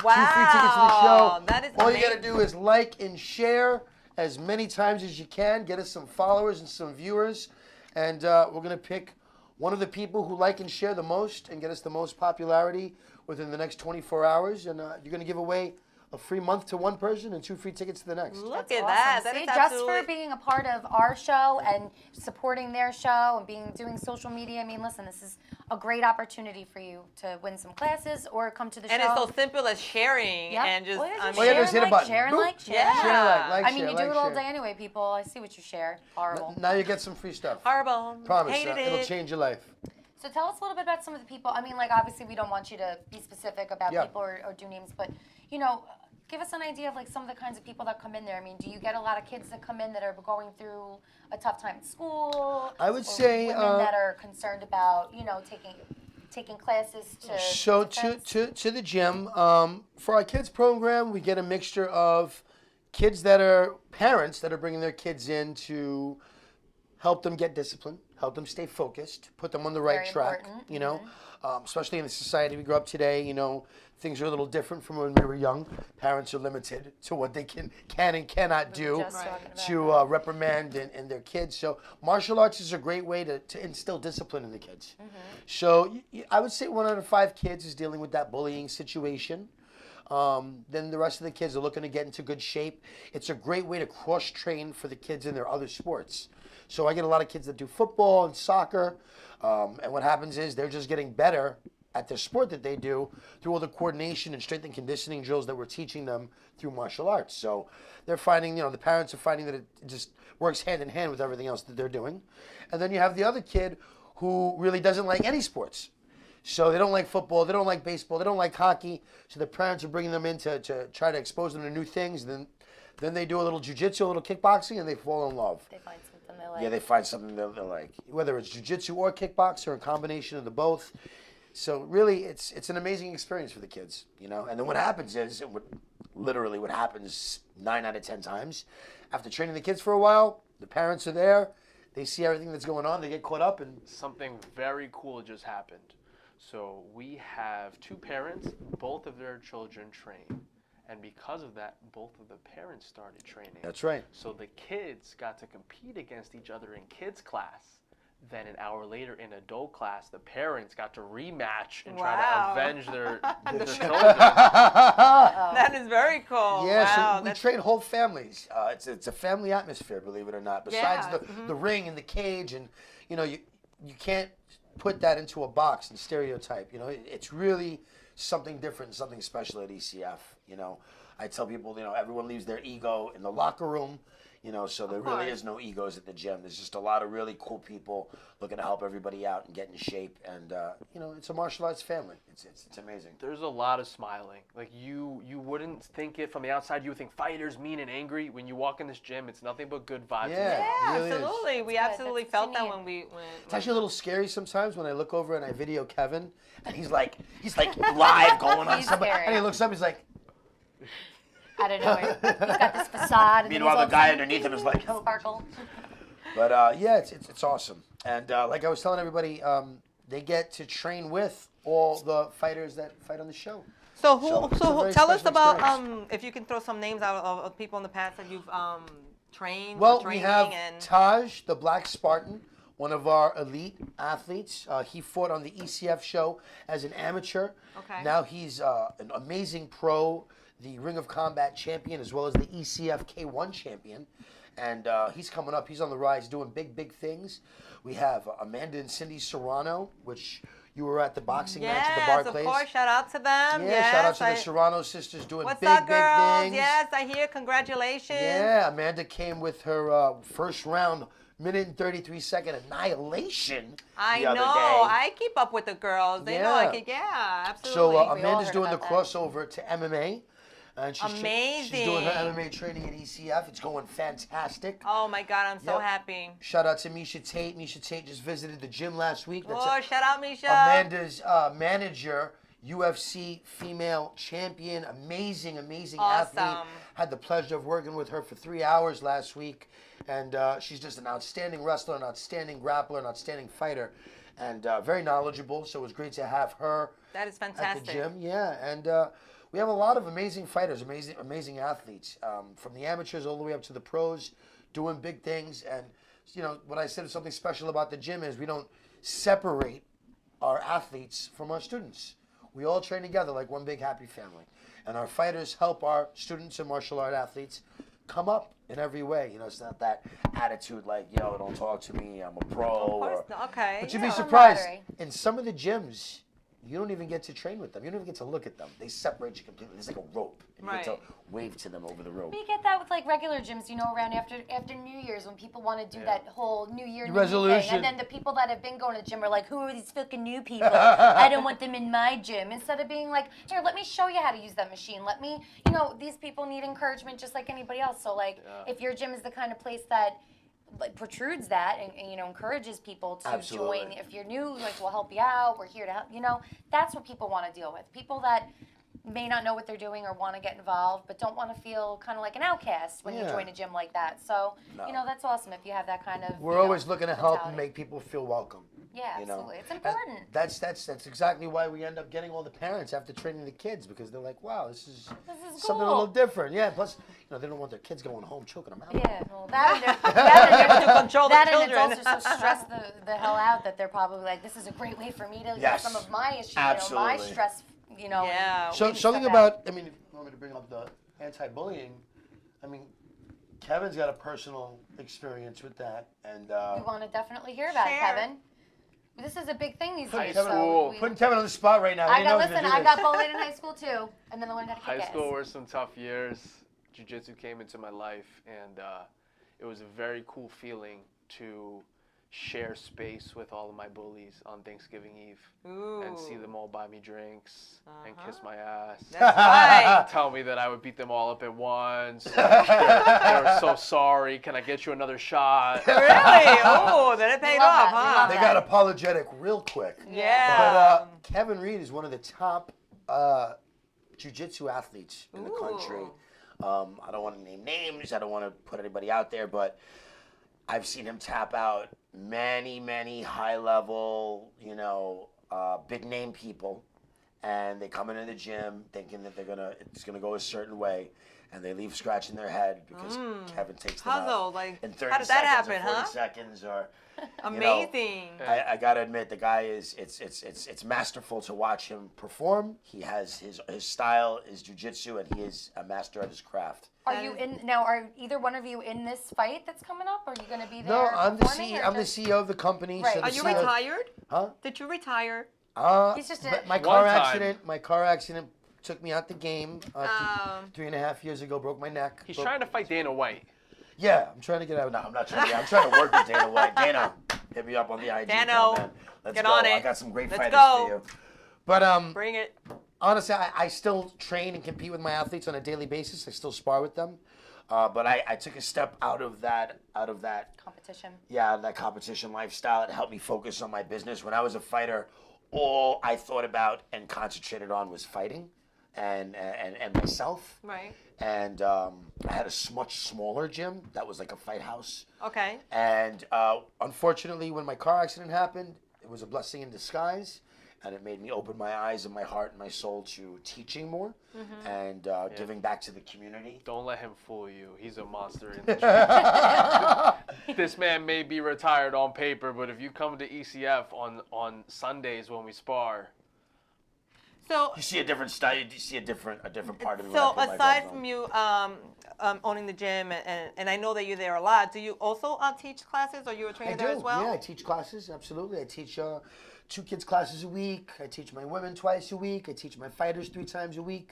Wow. 2 free tickets to the show. That is All amazing. you got to do is like and share as many times as you can. Get us some followers and some viewers. And we're going to pick one of the people who like and share the most and get us the most popularity within the next 24 hours. And you're going to give away a free month to one person and 2 free tickets to the next. Look That's at awesome. that. That See, is just absolutely. for being a part of our show and supporting their show and doing social media. I mean, listen, this is a great opportunity for you to win some classes or come to the And show. it's so simple as sharing Yep. and just, Well, I All you share have to do is hit a and button. share and Boop. like, share. Yeah. Share, like, I mean, share, you like, do it all share. day anyway, people. I see what you share. Horrible. Now you get some free stuff. horrible. Promise. Hated It'll it. change your life. So tell us a little bit about some of the people. I mean, like, obviously we don't want you to be specific about Yeah. people or do names, but, you know, give us an idea of, like, some of the kinds of people that come in there. I mean, do you get a lot of kids that come in that are going through a tough time at school? I would or say, women that are concerned about, you know, taking classes to So defense? to the gym, for our kids program, we get a mixture of kids that are parents that are bringing their kids in to help them get disciplined, help them stay focused, put them on the right Very track. important. You know, especially in the society we grew up today. You know, things are a little different from when we were young. Parents are limited to what they can and cannot do just talking about to reprimand and their kids. So martial arts is a great way to instill discipline in the kids. So I would say 1 out of 5 kids is dealing with that bullying situation. Then the rest of the kids are looking to get into good shape. It's a great way to cross train for the kids in their other sports. So I get a lot of kids that do football and soccer, and what happens is they're just getting better at their sport that they do through all the coordination and strength and conditioning drills that we're teaching them through martial arts. So they're finding, the parents are finding that it just works hand in hand with everything else that they're doing. And then you have the other kid who really doesn't like any sports. So they don't like football, they don't like baseball, they don't like hockey. So the parents are bringing them in to try to expose them to new things. Then they do a little jiu-jitsu, a little kickboxing, and they fall in love. They find something they like. Yeah, they find something that they like, whether it's jiu-jitsu or kickboxing or a combination of the both. So really, it's an amazing experience for the kids, And then what happens is, literally what happens 9 out of 10 times, after training the kids for a while, the parents are there, they see everything that's going on, they get caught up, and Something very cool just happened. So we have 2 parents, both of their children train. And because of that, both of the parents started training. that's right. So the kids got to compete against each other in kids class. Then an hour later in adult class, the parents got to rematch and try Wow. to avenge their children. That is very cool. Yeah, wow. so we train whole families. It's a family atmosphere, believe it or not. Besides Yeah, the ring and the cage, and you can't put that into a box and stereotype. It's really something different, something special at ECF. I tell people, everyone leaves their ego in the locker room. So there really course. is no egos at the gym. There's just a lot of really cool people looking to help everybody out and get in shape. And it's a martial arts family. It's amazing. There's a lot of smiling. Like you wouldn't think it from the outside. You would think fighters mean and angry. When you walk in this gym, it's nothing but good vibes. Yeah. Yeah, It really is. absolutely. We That's good. absolutely That's felt what you that need. when we went. It's actually a little scary sometimes when I look over and I video Kevin, and he's like live going on He's somebody, scary. and he looks up, he's like. I don't know. He's got this facade. And Meanwhile, the guy underneath him is like, help. sparkle. But yeah, it's awesome. And like I was telling everybody, they get to train with all the fighters that fight on the show. So So it's a very tell us special about experience. if you can throw some names out of people in the past that you've trained. Well, or we training have and Taj, the Black Spartan, one of our elite athletes. He fought on the ECF show as an amateur. Okay. Now he's an amazing pro, the Ring of Combat champion, as well as the ECF K1 champion. And he's coming up. He's on the rise, doing big things. We have Amanda and Cindy Serrano, which you were at the boxing match at the yes, of Barclays. course. Shout out to them. Yeah, yes, shout out to I- the Serrano sisters doing What's big up, girls? things. Yes, I hear. Congratulations. Yeah, Amanda came with her first round, minute and 33-second annihilation I the other know. day. I keep up with the girls. They know I Yeah. can. Yeah, absolutely. So We all Amanda's heard doing the about that. crossover to MMA. And she's doing her Amazing. MMA training at ECF. It's going fantastic. Oh my God, I'm so Yep. happy. Shout out to Misha Tate. Misha Tate just visited the gym last week. That's Oh, shout out, Misha. Amanda's manager, UFC female champion, amazing athlete. Awesome. Had the pleasure of working with her for 3 hours last week, and she's just an outstanding wrestler, an outstanding grappler, an outstanding fighter, and very knowledgeable. So it was great to have her That is at fantastic. the gym. Yeah, and we have a lot of amazing fighters, amazing athletes, from the amateurs all the way up to the pros, doing big things. And what I said is something special about the gym is we don't separate our athletes from our students. We all train together like one big happy family. And our fighters help our students and martial art athletes come up in every way. It's not that attitude like, don't talk to me, I'm a pro. Of course not. Okay. But you'd yeah. be surprised. Camaraderie. In some of the gyms, you don't even get to train with them. You don't even get to look at them. They separate you completely. There's like a rope. And you get to Right. wave to them over the rope. We get that with like regular gyms, around after New Year's when people want to do that whole New Year New Me Resolution. thing, and then the people that have been going to the gym are like, "Who are these fucking new people? I don't want them in my gym." Instead of being like, "Here, let me show you how to use that machine. Let me, these people need encouragement just like anybody else." So like, if your gym is the kind of place that like protrudes that and encourages people to Absolutely. join. If you're new, like we'll help you out. We're here to help. That's what people want to deal with. People that may not know what they're doing or want to get involved, but don't want to feel kind of like an outcast when you Yeah. join a gym like that. So, No. that's awesome if you have that kind of. We're always looking to help and mentality. make people feel welcome. Yeah, you know. absolutely. It's And important. That's exactly why we end up getting all the parents after training the kids, because they're like, wow, this is This is something a cool. little different. Yeah, plus, they don't want their kids going home choking them out. Yeah, well, that to control the and it's children. also so stressed the hell out that they're probably like, this is a great way for me to Yes. get some of my issues, my Absolutely. stress, Yeah. So maybe something stuff about, out. if you want me to bring up the anti-bullying, Kevin's got a personal experience with that, and We want to definitely hear about it, Share. Kevin. This is a big thing these High days. school. So we, putting Kevin on the spot right now. I didn't got know he was listen. gonna I do got this. bullied in high school too, and then I learned how to kick High ass. school were some tough years. Jiu-jitsu came into my life, and it was a very cool feeling to share space with all of my bullies on Thanksgiving Eve Ooh. and see them all buy me drinks and kiss my ass. That's right. Tell me that I would beat them all up at once. they were so sorry. Can I get you another shot? Really? Oh, then it paid love off, that. We huh? love They that. got apologetic real quick. Yeah. But Kevin Reed is one of the top jiu-jitsu athletes in the country. I don't want to name names. I don't want to put anybody out there, but I've seen him tap out many high-level, big-name people, and they come into the gym thinking that it's gonna go a certain way, and they leave scratching their head because Kevin takes them Puzzle, out like, in 30 how did that seconds happen, or 40 huh? seconds or. Amazing. I gotta admit, the guy it's masterful to watch him perform. He has his style is jiu-jitsu, and he is a master at his craft. Are you in now? Are either one of you in this fight that's coming up? Are you going to be there? No, I'm the performing, or I'm the just- CEO of the company. Right. So the Are you CEO retired? Huh? Did you retire? He's just my a- car One time. accident. My car accident took me out the game Um, 3.5 years ago. Broke my neck. He's Broke- trying to fight Dana White. Yeah, I'm trying to get out. No, I'm not trying to. I'm trying to work with Dana White. Dana, hit me up on the IG. Dano, man. Let's get go. on I it. got some great Let's fighters go. for you. But Bring it. honestly, I still train and compete with my athletes on a daily basis. I still spar with them. But I took a step out of that competition. that competition lifestyle. It helped me focus on my business. When I was a fighter, all I thought about and concentrated on was fighting and myself. Right. And I had a much smaller gym that was like a fight house. Okay. And unfortunately, when my car accident happened, it was a blessing in disguise. And it made me open my eyes and my heart and my soul to teaching more and giving back to the community. Don't let him fool you. He's a monster in the gym. This man may be retired on paper, but if you come to ECF on Sundays when we spar, So, You see a different style. You see a different part of me. so when I put my aside gloves from on. you owning the gym, and I know that you're there a lot, do you also teach classes, or you're a trainer I there do. as well? Yeah, I teach classes. Absolutely, I teach 2 kids classes a week. I teach my women twice a week. I teach my fighters 3 times a week.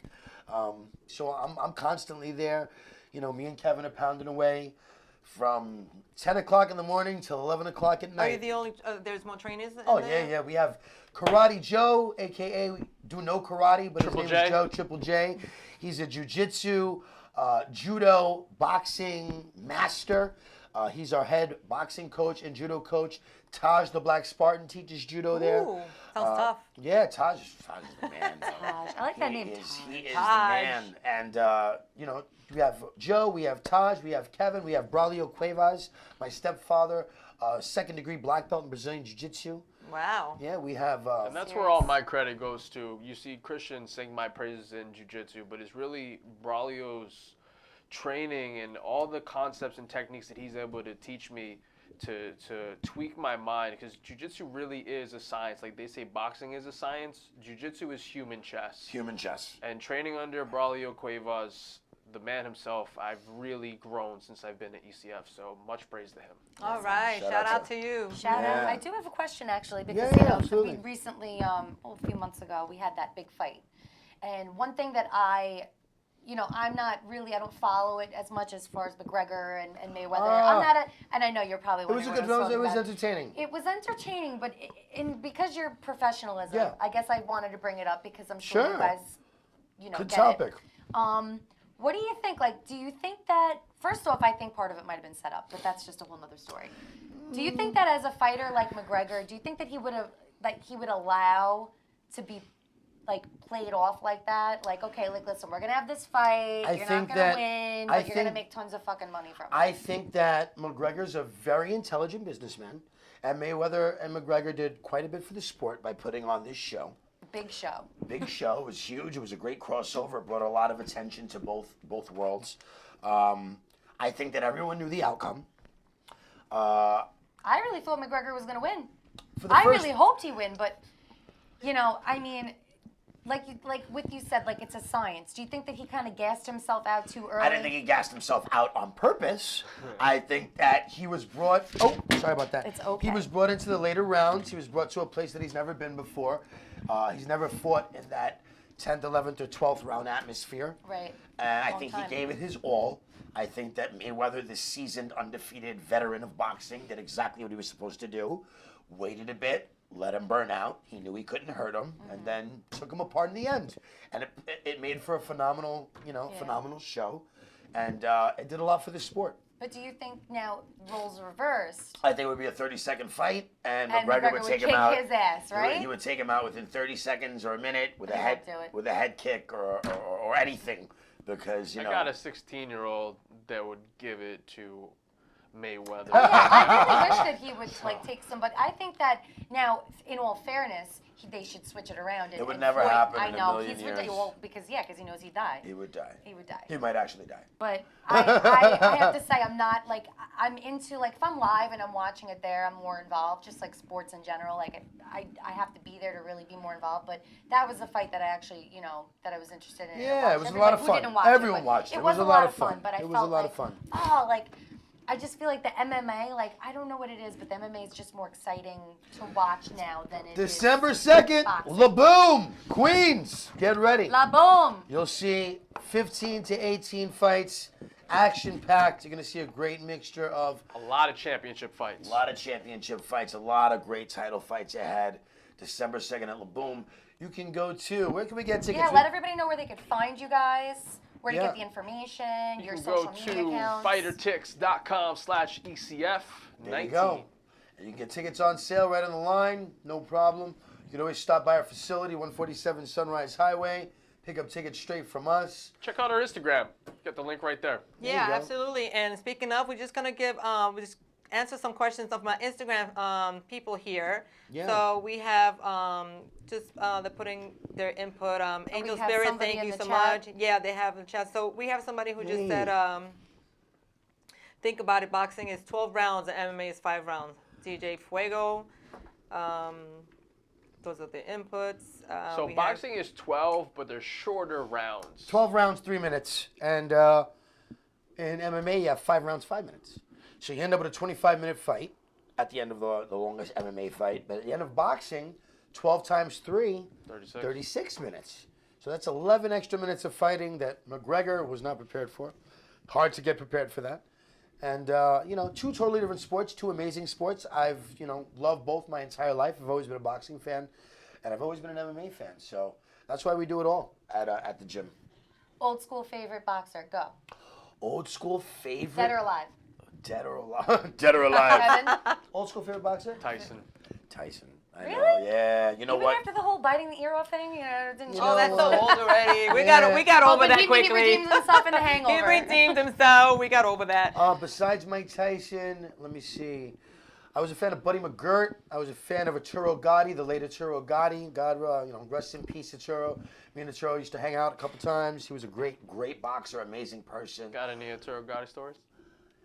So I'm constantly there. Me and Kevin are pounding away from 10 o'clock in the morning till 11 o'clock at night. Are you the only? There's more trainers. Oh, there? yeah. We have Karate Joe, a.k.a. we do no karate, but Triple his name J. is Joe, Triple J. He's a jiu-jitsu, judo, boxing master. He's our head boxing coach and judo coach. Taj, the Black Spartan, teaches judo there. Ooh, sounds tough. Yeah, Taj is the man. Taj. I like that name. He is the Taj. man. And, we have Joe, we have Taj, we have Kevin, we have Braulio Cuevas, my stepfather, 2nd degree black belt in Brazilian Jiu-Jitsu. Wow. Yeah, we have. And that's where all my credit goes to. You see Christian sing my praises in jiu-jitsu, but it's really Braulio's training and all the concepts and techniques that he's able to teach me to tweak my mind, because jiu-jitsu really is a science. Like they say boxing is a science, jiu-jitsu is human chess. Human chess. And training under Braulio Cuevas, the man himself, I've really grown since I've been at ECF, so much praise to him. All right. Shout out to you. Shout Yeah. out. I do have a question actually, because Yeah, you know, absolutely. we recently, a few months ago, we had that big fight, and one thing that I'm not really, I don't follow it as much as far as McGregor and Mayweather. I'm not and I know you're probably It was wondering a what good. I was It talking was about. entertaining. It was entertaining, but because your professionalism, Yeah. I guess I wanted to bring it up because I'm sure Sure. you guys, Good get topic. it. What do you think? Like, do you think that, first off, I think part of it might have been set up, but that's just a whole nother story. Do you think that as a fighter like McGregor, do you think that he would allow to be like played off like that? Like, okay, like listen, we're gonna have this fight, I you're think not gonna that- win, I but you're gonna think- make tons of fucking money from it. I think that McGregor's a very intelligent businessman, and Mayweather and McGregor did quite a bit for the sport by putting on this show. Big show. Big show. It was huge. It was a great crossover. It brought a lot of attention to both worlds. I think that everyone knew the outcome. I really thought McGregor was gonna win. For the I first, really hoped he win, but I mean, like what you said, like it's a science. Do you think that he kind of gassed himself out too early? I didn't think he gassed himself out on purpose. I think that he was brought. Oh, sorry about that. It's okay. He was brought into the later rounds. He was brought to a place that he's never been before. He's never fought in that 10th, 11th, or 12th round atmosphere. Right. And I Long think time. he gave it his all. I think that Mayweather, the seasoned, undefeated veteran of boxing, did exactly what he was supposed to do. Waited a bit, let him burn out. He knew he couldn't hurt him, and then took him apart in the end. And it made for a phenomenal, phenomenal show. And it did a lot for the sport. But do you think now roles reversed? I think it would be a 30-second fight, and And McGregor McGregor would would take him kick out. his ass, right? He would take him out within 30 seconds or a minute with a He head won't do it. with a head kick or anything, because I got a 16-year-old that would give it to Mayweather. Yeah, I really wish that he would take somebody. I think that now, in all fairness, they should switch it around. It would never happen I in a know million he's years. ridiculous because he knows he'd die. He would die. He would die. He might actually die. But I have to say, I'm not I'm into if I'm live and I'm watching it there, I'm more involved. Just like sports in general, like I have to be there to really be more involved. But that was a fight that I actually that I was interested in. Yeah, it was a Everybody lot of who fun. didn't watch Everyone it, but watched it. It It was was a lot of fun. But I It was felt a lot like, of fun. I just feel like the MMA, I don't know what it is, but the MMA is just more exciting to watch now than it is. December 2nd, boxing. La Boom, Queens. Get ready. La boom! You'll see 15 to 18 fights, action-packed. You're going to see a great mixture of A lot of championship a fights. lot of championship fights, a lot of great title fights ahead. December 2nd at La Boom. You can go to, where can we get tickets? Yeah, let everybody know where they could find you guys, where to Yeah. get the information, You your can social go media to accounts. fightertix.com/ECF19. There you go. And you can get tickets on sale right on the line, no problem. You can always stop by our facility, 147 Sunrise Highway. Pick up tickets straight from us. Check out our Instagram. Get the link right there. There Yeah, you go. absolutely. And speaking of, we're just gonna give we just answer some questions of my Instagram people here. Yeah. So we have they're putting their input. Angel have Spirit, somebody thank in you the so chat. much. Yeah, they have in the chat. So we have somebody who just Hey. said, think about it. Boxing is 12 rounds and MMA is 5 rounds. DJ Fuego. Those are the inputs. So we have- boxing is 12, but they're shorter rounds. 12 rounds, 3 minutes. And in MMA, you have 5 rounds, 5 minutes. So you end up with a 25-minute fight at the end of the longest MMA fight. But at the end of boxing, 12 times 3, 36. 36 minutes. So that's 11 extra minutes of fighting that McGregor was not prepared for. Hard to get prepared for that. And, 2 totally different sports, 2 amazing sports. I've, loved both my entire life. I've always been a boxing fan, and I've always been an MMA fan. So that's why we do it all at the gym. Old school favorite boxer, go. Old school favorite. Dead or alive? Dead or alive. Dead or alive. Kevin? Old school favorite boxer? Tyson. Tyson. I Really? know. Yeah. You know Even what? after the whole biting the ear off thing, didn't You Oh, know that's so what? old already. We Yeah. got over but that he quickly. redeemed himself in the He hangover. redeemed himself. We got over that. Besides Mike Tyson, let me see. I was a fan of Buddy McGirt. I was a fan of Arturo Gotti, the late Arturo Gotti. God, rest in peace, Arturo. Me and Arturo used to hang out a couple times. He was a great boxer, amazing person. Got any Arturo Gotti stories?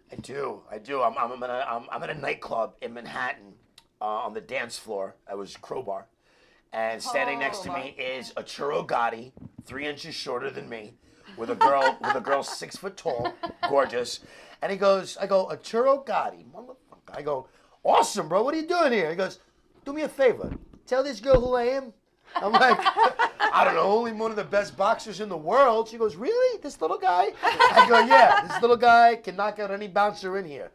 I do. I'm at a nightclub in Manhattan on the dance floor. I was Crowbar. And standing next to me is Arturo Gotti, 3 inches shorter than me, with a girl 6 foot tall, gorgeous. And I go, Arturo Gotti, motherfucker. I go, awesome, bro. What are you doing here? He goes, do me a favor. Tell this girl who I am. I'm like, I don't know, only one of the best boxers in the world. She goes, really? This little guy? I go, yeah, this little guy can knock out any bouncer in here.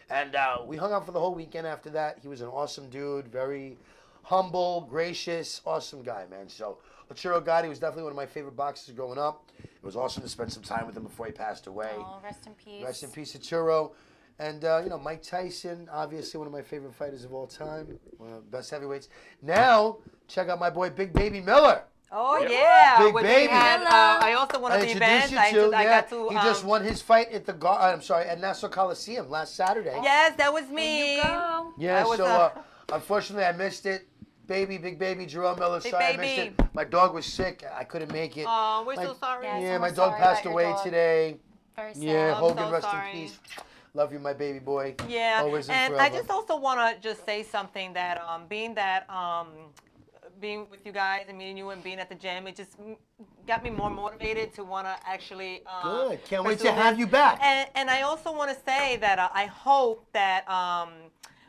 And we hung out for the whole weekend after that. He was an awesome dude, very humble, gracious, awesome guy, man. So Arturo Gotti was definitely one of my favorite boxers growing up. It was awesome to spend some time with him before he passed away. Oh, rest in peace. Rest in peace, Arturo. And, Mike Tyson, obviously one of my favorite fighters of all time, one of the best heavyweights. Now, check out my boy Big Baby Miller. Oh yeah, Big Which Baby. we had, I also won I at the introduced event. you to, I got to. he just won his fight at at Nassau Coliseum last Saturday. Yes, that was There me. you go. Yeah, I was, so unfortunately I missed it. Big baby, Jerome Miller, Big sorry I baby. missed it. My dog was sick, I couldn't make it. Oh, we're My- so sorry. Yes, Yeah, I'm my sorry dog about passed your away dog. today. Very sad. Yeah, I'm Hogan, so rest sorry. in peace. Love you, my baby boy. Yeah, Always and and forever. I just also want to just say something that being with you guys and meeting you and being at the gym, it just got me more motivated to want to actually. Good. Can't wait pursue to have this. you back. And I also want to say that I hope that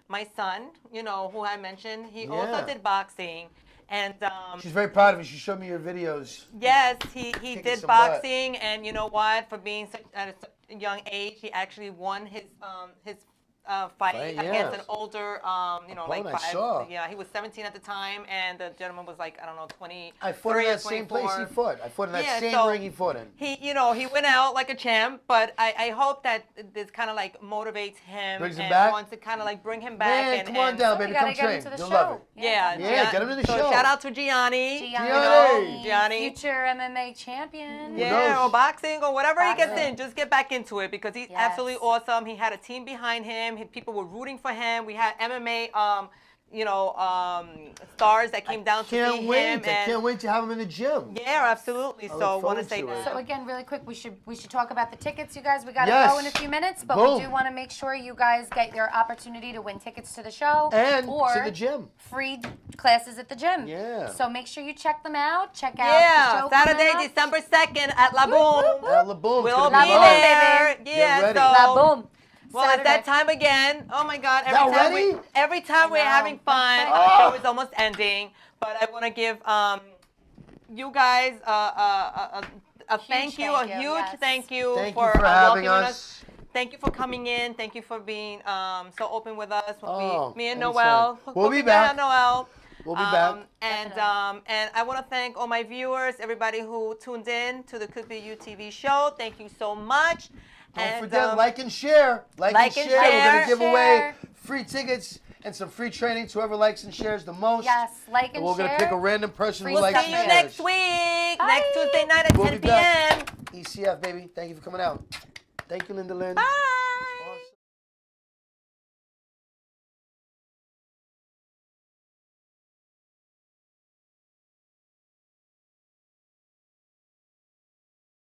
my son, who I mentioned, he Yeah. also did boxing. And She's very proud of you. She showed me your videos. yes, he Kicking did some butt. boxing, and you know what? For being at a young age, he actually won his fight Fight, against yes. an older, like Opponent, I saw. Yeah, he was 17 at the time, and the gentleman was like, I don't know, 20. I fought in that same place he fought. I fought in that Yeah, same so ring he fought in. He, he went out like a champ, but I hope that this kind of like motivates him Brings him and back? wants to kind of like bring him back. Man, and, come on and- down, We baby. gotta Come get train. into the You'll show. love it. Yeah, Yeah, get him to the so show. shout out to Gianni. Gianni. Gianni. Future MMA champion. Yeah, knows? or boxing or whatever he gets Boxing. in, just get back into it because he's Yes. absolutely awesome. He had a team behind him. People were rooting for him. We had MMA, stars that came down to see Can't him. wait. I And can't wait to have him in the gym. yeah, absolutely. I look So want to forward say to it. that. So again, really quick, we should talk about the tickets, you guys. We gotta Yes. go in a few minutes, but Boom. we do want to make sure you guys get your opportunity to win tickets to the show And or to the gym. free classes at the gym. Yeah. So make sure you check them out. Check out the Yeah, show Saturday, coming up. December 2nd at La Boom. At La Boom. We'll It's all gonna be live. there. Get Yeah, ready. so. La Boom. Well, it's that Saturday. time again. Oh my God! Now Every time ready? every time we're know. having fun, Let's our play. show is almost ending. But I want to give you guys a thank you, a thank you, huge yes. thank you Thank for, you for having welcoming us. Thank you for coming in. Thank you for being so open with us. Oh, Me and anytime. Noel. We'll be Hope you back. met Noel. We'll be back. And I want to thank all my viewers, everybody who tuned in to the Could Be You TV show. Thank you so much. Don't forget, like and share. Like and share. We're share. going to give away Share. free tickets and some free training to whoever likes and shares the most. Yes, like and And we're going to share. pick a random person Free who We'll likes see and you shares. next week, Bye. next Tuesday night at We'll 10 be back. p.m. ECF, baby. Thank you for coming out. Thank you, Linda Lynn. Bye.